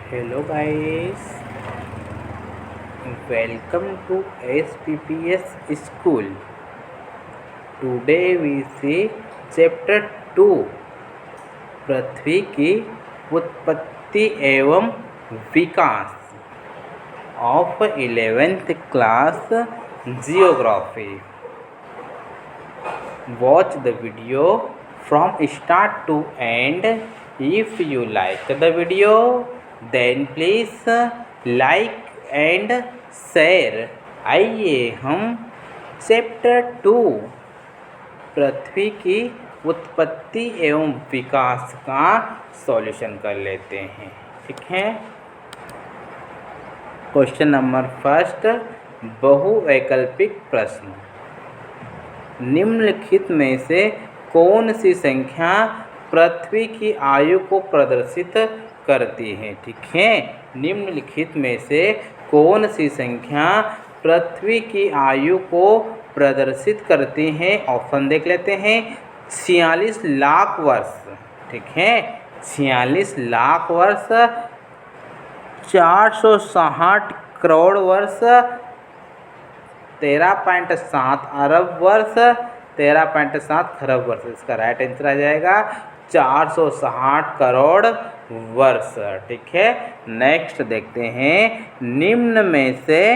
Hello guys, welcome to SPPS School. Today we see chapter 2 पृथ्वी की उत्पत्ति एवं विकास of 11th class Geography. Watch the video from start to end. If you like the video, then please like and share. आइए हम chapter 2 पृथ्वी की उत्पत्ति एवं विकास का solution कर लेते हैं। ठीक है, क्वेश्चन नंबर फर्स्ट, बहुवैकल्पिक प्रश्न। निम्नलिखित में से कौन सी संख्या पृथ्वी की आयु को प्रदर्शित करती है? ठीक है, निम्नलिखित में से कौन सी संख्या पृथ्वी की आयु को प्रदर्शित करती है? ऑप्शन देख लेते हैं। 46 लाख वर्ष, ठीक है, 46 लाख वर्ष, 460 करोड़ वर्ष, 13.7 अरब वर्ष, 13.7 खरब वर्ष। इसका राइट आंसर आ जाएगा 460 करोड़ वर्ष। ठीक है, नेक्स्ट देखते हैं, निम्न में से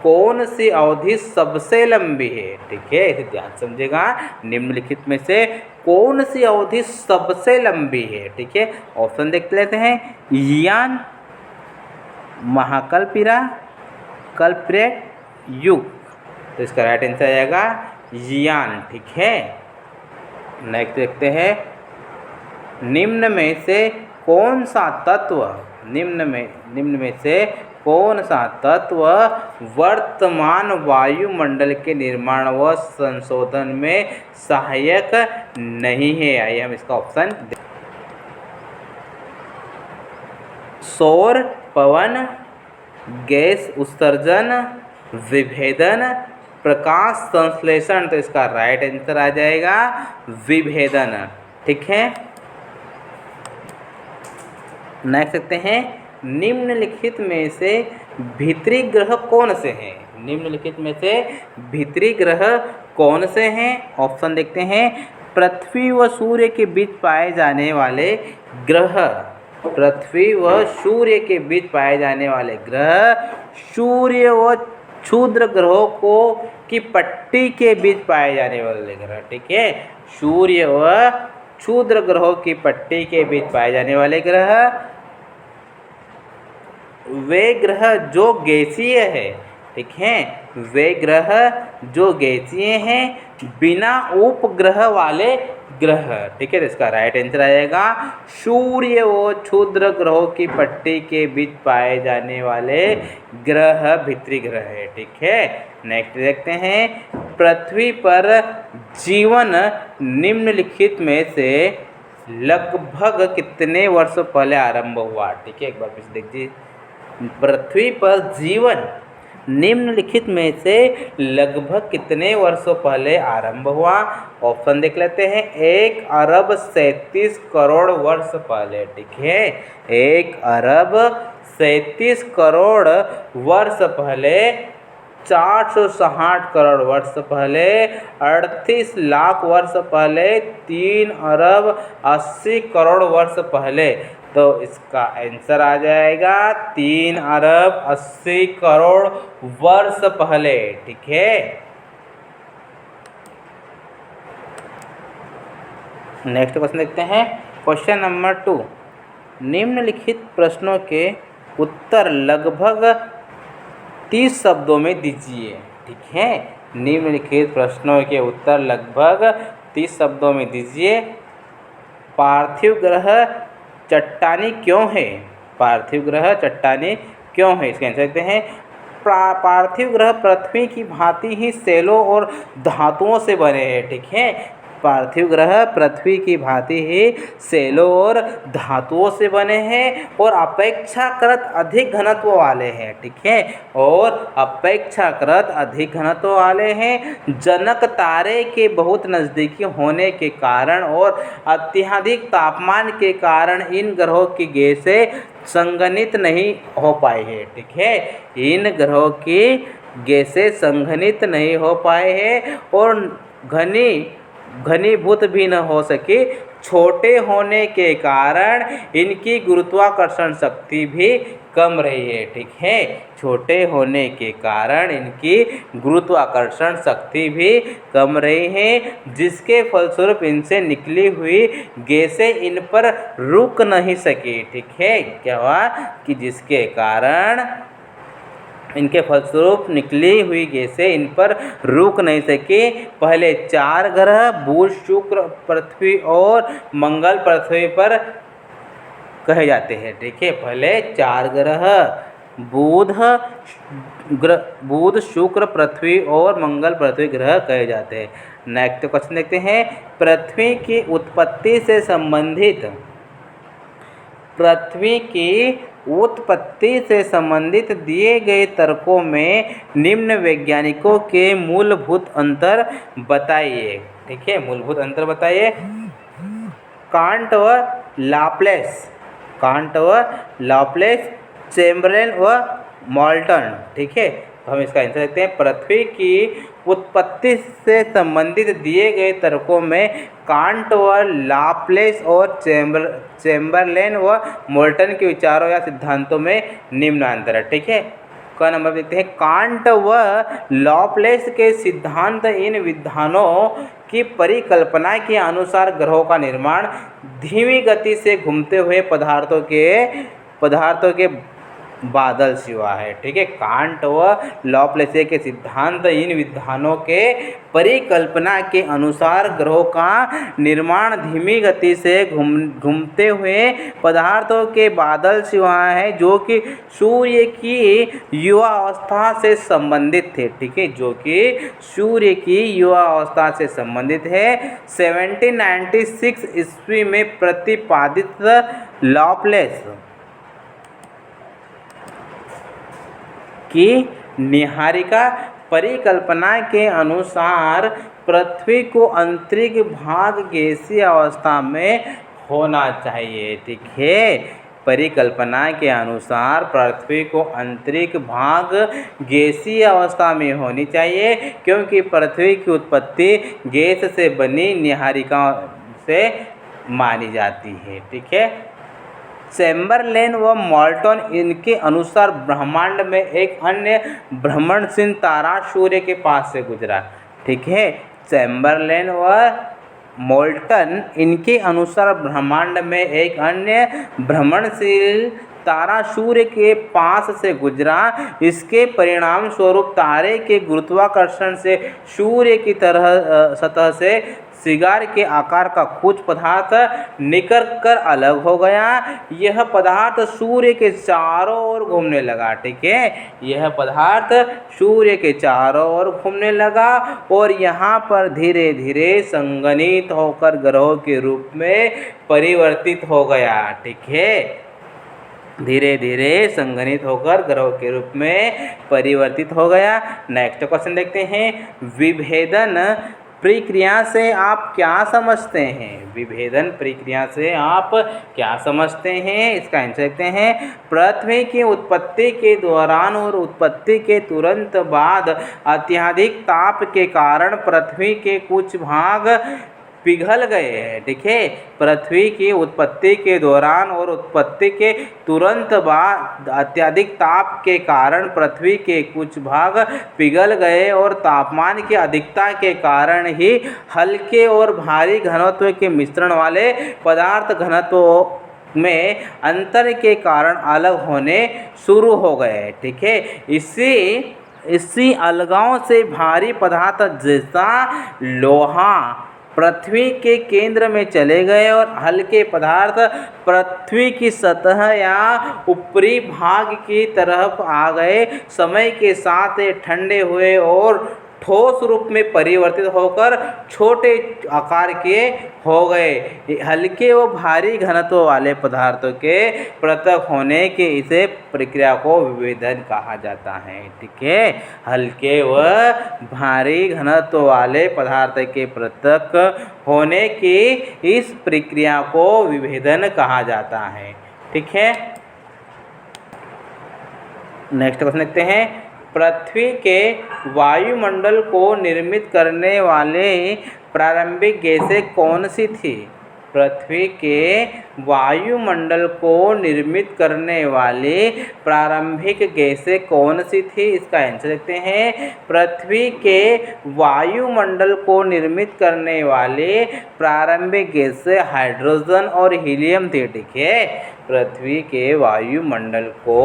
कौन सी अवधि सबसे लंबी है? ठीक है, इसे ध्यान समझेगा। निम्नलिखित में से कौन सी अवधि सबसे लंबी है? ठीक है, ऑप्शन देख लेते हैं। यान, महाकल्पिरा, कल्परेट, युग। तो इसका राइट आंसर आ जाएगा यान। ठीक है, नेक्स्ट देखते हैं, निम्न में से कौन सा तत्व, निम्न में से कौन सा तत्व वर्तमान वायुमंडल के निर्माण व संशोधन में सहायक नहीं है? आइए हम इसका ऑप्शन दें। सौर, पवन, गैस उत्सर्जन, विभेदन, प्रकाश संश्लेषण। तो इसका राइट आंसर आ जाएगा विभेदन। ठीक है, नेक्स्ट देखते हैं, निम्नलिखित में से भीतरी ग्रह कौन से हैं? निम्नलिखित में से भीतरी ग्रह कौन से हैं? ऑप्शन देखते हैं। पृथ्वी व सूर्य के बीच पाए जाने वाले ग्रह, पृथ्वी व सूर्य के बीच पाए जाने वाले ग्रह, सूर्य व क्षुद्र ग्रहों को की पट्टी के बीच पाए जाने वाले ग्रह। ठीक है, सूर्य व क्षुद्र ग्रहों की पट्टी के बीच पाए जाने वाले ग्रह, वे ग्रह जो गैसीय है। ठीक है, वे ग्रह जो गैसीय हैं, बिना उपग्रह वाले ग्रह। ठीक है, तो इसका राइट आंसर आ जाएगा सूर्य व क्षुद्र ग्रहों की पट्टी के बीच पाए जाने वाले ग्रह भीतरी ग्रह है। ठीक है, नेक्स्ट देखते हैं, पृथ्वी पर जीवन निम्नलिखित में से लगभग कितने वर्षों पहले आरंभ हुआ? ठीक है, एक बार फिर देखिए, पृथ्वी पर जीवन निम्नलिखित में से लगभग कितने वर्षों पहले आरंभ हुआ? ऑप्शन देख लेते हैं। 1 अरब 37 करोड़ वर्ष पहले। ठीक है, 1 अरब 37 करोड़ वर्ष पहले, 460 करोड़ वर्ष पहले, 38 लाख वर्ष पहले, 3 अरब 80 करोड़ वर्ष पहले। तो इसका आंसर आ जाएगा 3 अरब 80 करोड़ वर्ष पहले। ठीक है, नेक्स्ट क्वेश्चन देखते हैं, क्वेश्चन नंबर 2, निम्नलिखित प्रश्नों के उत्तर लगभग 30 शब्दों में दीजिए। ठीक है, निम्नलिखित प्रश्नों के उत्तर लगभग 30 शब्दों में दीजिए। पार्थिव ग्रह चट्टानी क्यों है? पार्थिव ग्रह चट्टानी क्यों है? इसका आंसर देखते हैं। पार्थिव ग्रह पृथ्वी की भांति ही सेलों और धातुओं से बने हैं। ठीक है, पार्थिव ग्रह पृथ्वी की भांति ही सेलों और धातुओं से बने हैं और अपेक्षाकृत अधिक घनत्व वाले हैं। ठीक है, और अपेक्षाकृत अधिक घनत्व वाले हैं। जनक तारे के बहुत नज़दीकी होने के कारण और अत्यधिक तापमान के कारण इन ग्रहों की गैसें संघनित नहीं हो पाए हैं। ठीक है, इन ग्रहों की गैसें संघनित नहीं हो पाए हैं और घनीभूत भी न हो सके। छोटे होने के कारण इनकी गुरुत्वाकर्षण शक्ति भी कम रही है। ठीक है, छोटे होने के कारण इनकी गुरुत्वाकर्षण शक्ति भी कम रही है, जिसके फलस्वरूप इनसे निकली हुई गैसें इन पर रुक नहीं सकी। ठीक है, क्या हुआ कि जिसके कारण इनके फलस्वरूप निकली हुई गैसें इन पर रुक नहीं सकी। पहले 4 ग्रह बुध, शुक्र, पृथ्वी और मंगल पृथ्वी पर कहे जाते हैं। ठीक है, पहले 4 ग्रह बुध, शुक्र, पृथ्वी और मंगल पृथ्वी ग्रह कहे जाते हैं। नेक्स्ट क्वेश्चन देखते हैं, पृथ्वी की उत्पत्ति से संबंधित दिए गए तर्कों में निम्न वैज्ञानिकों के मूलभूत अंतर बताइए। ठीक है, मूलभूत अंतर बताइए। कांट व लाप्लेस, चैम्बरलेन व मोल्टन। ठीक है, तो हम इसका आंसर देखते हैं। पृथ्वी की उत्पत्ति से संबंधित दिए गए तर्कों में कांट व लाप्लेस और चैम्बरलेन व मोल्टन के विचारों या सिद्धांतों में निम्न अंतर है। ठीक है, का नंबर देखते हैं। कांट व लाप्लेस के सिद्धांत इन विधानों की परिकल्पना के अनुसार ग्रहों का निर्माण धीमी गति से घूमते हुए पदार्थों के बादल से हुआ है। ठीक है, कांट व लाप्लेस के सिद्धांत इन विधानों के परिकल्पना के अनुसार ग्रहों का निर्माण धीमी गति से घूमते हुए पदार्थों के बादल से हुआ है, जो कि सूर्य की युवा अवस्था से संबंधित थे। ठीक है, जो कि सूर्य की युवा अवस्था से संबंधित है। 1796 ईस्वी में प्रतिपादित लाप्लेस की निहारिका परिकल्पना के अनुसार पृथ्वी को अंतरिक्ष भाग गैसीय अवस्था में होना चाहिए। ठीक है, परिकल्पना के अनुसार पृथ्वी को अंतरिक्ष भाग गैसीय अवस्था में होनी चाहिए, क्योंकि पृथ्वी की उत्पत्ति गैस से बनी निहारिका से मानी जाती है। ठीक है, चैम्बरलेन व मोल्टन इनके अनुसार ब्रह्मांड में एक अन्य भ्रमणशील तारा सूर्य के पास से गुजरा। ठीक है, चैम्बरलेन व मोल्टन इनके अनुसार ब्रह्मांड में एक अन्य भ्रमणशील तारा सूर्य के पास से गुजरा। इसके परिणाम स्वरूप तारे के गुरुत्वाकर्षण से सूर्य की सतह से सिगार के आकार का कुछ पदार्थ निकल कर अलग हो गया। यह पदार्थ सूर्य के चारों ओर घूमने लगा। ठीक है, यह पदार्थ सूर्य के चारों ओर घूमने लगा और यहाँ पर धीरे धीरे संघनित होकर ग्रहों के रूप में परिवर्तित हो गया। ठीक है, धीरे धीरे संघनित होकर ग्रहों के रूप में परिवर्तित हो गया। नेक्स्ट क्वेश्चन देखते हैं, विभेदन प्रक्रिया से आप क्या समझते हैं? विभेदन प्रक्रिया से आप क्या समझते हैं? इसका आंसर देखते हैं। पृथ्वी की उत्पत्ति के दौरान और उत्पत्ति के तुरंत बाद अत्यधिक ताप के कारण पृथ्वी के कुछ भाग पिघल गए हैं। ठीक है, पृथ्वी की उत्पत्ति के दौरान और उत्पत्ति के तुरंत बाद अत्यधिक ताप के कारण पृथ्वी के कुछ भाग पिघल गए और तापमान की अधिकता के कारण ही हल्के और भारी घनत्व के मिश्रण वाले पदार्थ घनत्व में अंतर के कारण अलग होने शुरू हो गए। ठीक है, इसी अलगाव से भारी पदार्थ जैसा लोहा पृथ्वी के केंद्र में चले गए और हल्के पदार्थ पृथ्वी की सतह या ऊपरी भाग की तरफ आ गए। समय के साथ ये ठंडे हुए और ठोस रूप में परिवर्तित होकर छोटे आकार के हो गए। हल्के व भारी घनत्व वाले पदार्थों के पृथक होने के इसे प्रक्रिया को विभेदन कहा जाता है। ठीक है, हल्के व भारी घनत्व वाले पदार्थ के पृथक होने की इस प्रक्रिया को विभेदन कहा जाता है। ठीक है, नेक्स्ट क्वेश्चन देखते हैं, पृथ्वी के वायुमंडल को निर्मित करने वाले प्रारंभिक गैसें कौन सी थी? पृथ्वी के वायुमंडल को निर्मित करने वाली प्रारंभिक गैसें कौन सी थी? इसका आंसर देखते हैं, पृथ्वी के वायुमंडल को निर्मित करने वाले प्रारंभिक गैसें हाइड्रोजन और हीलियम थे। ठीक है, पृथ्वी के वायुमंडल को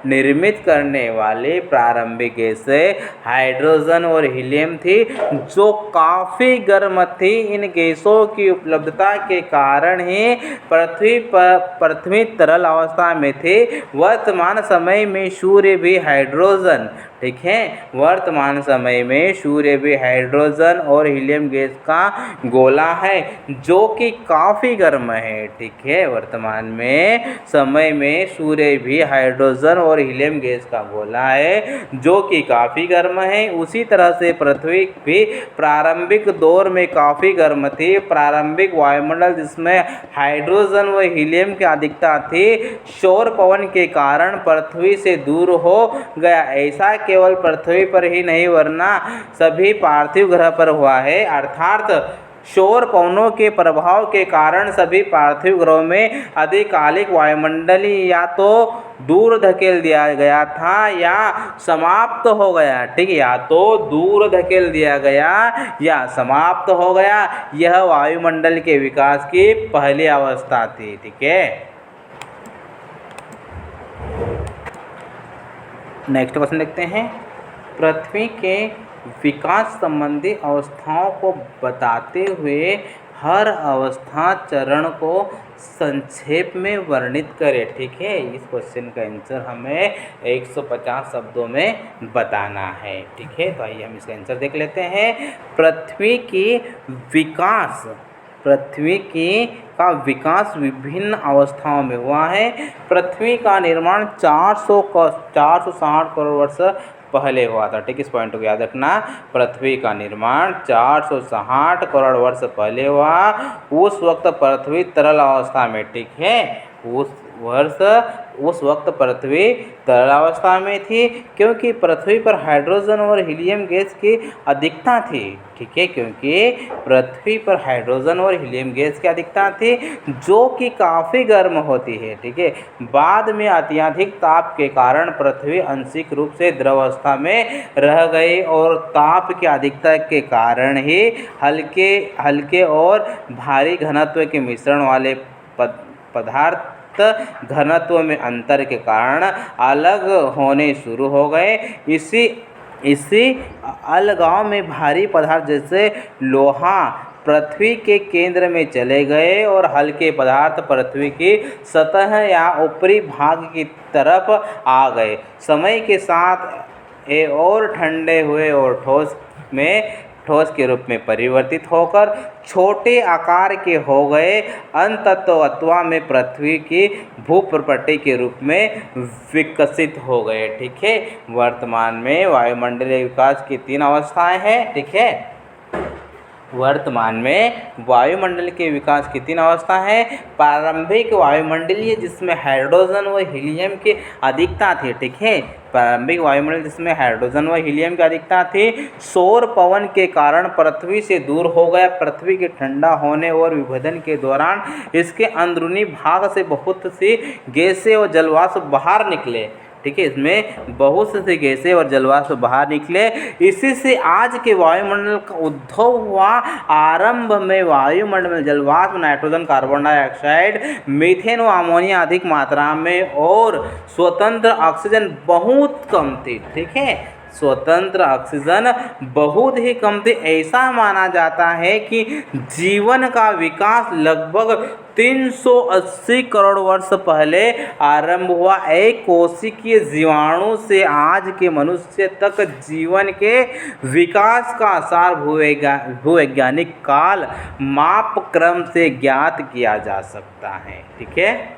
निर्मित करने वाले प्रारंभिक गैसें हाइड्रोजन और हीलियम थी, जो काफ़ी गर्म थी। इन गैसों की उपलब्धता के कारण ही पृथ्वी तरल अवस्था में थी। वर्तमान समय में सूर्य भी हाइड्रोजन, ठीक है, वर्तमान समय में सूर्य भी हाइड्रोजन और हीलियम गैस का गोला है, जो कि काफ़ी गर्म है। ठीक है, वर्तमान में समय में सूर्य भी हाइड्रोजन और हीलियम गैस का गोला है, जो कि काफ़ी गर्म है। उसी तरह से पृथ्वी भी प्रारंभिक दौर में काफ़ी गर्म थी। प्रारंभिक वायुमंडल जिसमें हाइड्रोजन व हीलियम की अधिकता थी, सौर पवन के कारण पृथ्वी से दूर हो गया। ऐसा केवल पृथ्वी पर ही नहीं वरना सभी पार्थिव ग्रह पर हुआ है। अर्थात सौर पवनों के प्रभाव के कारण सभी पार्थिव ग्रहों में अधिकालिक वायुमंडलीय या तो दूर धकेल दिया गया था या समाप्त हो गया। ठीक है, या तो दूर धकेल दिया गया या समाप्त हो गया। यह वायुमंडल के विकास की पहली अवस्था थी। ठीक है, नेक्स्ट क्वेश्चन देखते हैं, पृथ्वी के विकास संबंधी अवस्थाओं को बताते हुए हर अवस्था चरण को संक्षेप में वर्णित करें। ठीक है, इस क्वेश्चन का आंसर हमें 150 शब्दों में बताना है। ठीक है, तो आइए हम इसका आंसर देख लेते हैं। पृथ्वी का विकास विभिन्न अवस्थाओं में हुआ है। पृथ्वी का निर्माण 460 करोड़ वर्ष पहले हुआ था। ठीक, इस पॉइंट को याद रखना। पृथ्वी का निर्माण 460 करोड़ वर्ष पहले हुआ। उस वक्त पृथ्वी तरल अवस्था में, ठीक है, उस वक्त पृथ्वी तरल अवस्था में थी, क्योंकि पृथ्वी पर हाइड्रोजन और हीलियम गैस की अधिकता थी। ठीक है, क्योंकि पृथ्वी पर हाइड्रोजन और हीलियम गैस की अधिकता थी, जो कि काफ़ी गर्म होती है। ठीक है, बाद में अत्यधिक ताप के कारण पृथ्वी आंशिक रूप से द्रव अवस्था में रह गई और ताप की अधिकता के कारण ही हल्के और भारी घनत्व के मिश्रण वाले पदार्थ घनत्व में अंतर के कारण अलग होने शुरू हो गए। इसी अलगाव में भारी पदार्थ जैसे लोहा पृथ्वी के केंद्र में चले गए और हल्के पदार्थ पृथ्वी की सतह या ऊपरी भाग की तरफ आ गए। समय के साथ ये और ठंडे हुए और ठोस के रूप में परिवर्तित होकर छोटे आकार के हो गए। अंततः में पृथ्वी की भूप्रपट्टी के रूप में विकसित हो गए। ठीक है, वर्तमान में वायुमंडलीय विकास की 3 अवस्थाएं हैं। ठीक है, वर्तमान में वायुमंडल के विकास की 3 अवस्था है। प्रारंभिक वायुमंडलीय जिसमें हाइड्रोजन व हीलियम की अधिकता थी। ठीक है, प्रारंभिक वायुमंडल जिसमें हाइड्रोजन व हीलियम की अधिकता थी, सौर पवन के कारण पृथ्वी से दूर हो गया। पृथ्वी के ठंडा होने और विभेदन के दौरान इसके अंदरूनी भाग से बहुत सी गैसें और जलवाष्प बाहर निकले। ठीक है, इसमें बहुत से गैसें और जलवाष्प बाहर निकले। इसी से आज के वायुमंडल का उद्भव हुआ। आरंभ में वायुमंडल में जलवाष्प, नाइट्रोजन, कार्बन डाइऑक्साइड, मीथेन व अमोनिया अधिक मात्रा में और स्वतंत्र ऑक्सीजन बहुत कम थी। ठीक है, स्वतंत्र ऑक्सीजन बहुत ही कम थी। ऐसा माना जाता है कि जीवन का विकास लगभग 380 करोड़ वर्ष पहले आरंभ हुआ। एक कोशिकीय जीवाणु से आज के मनुष्य तक जीवन के विकास का सार भूवैज्ञानिक काल माप क्रम से ज्ञात किया जा सकता है। ठीक है।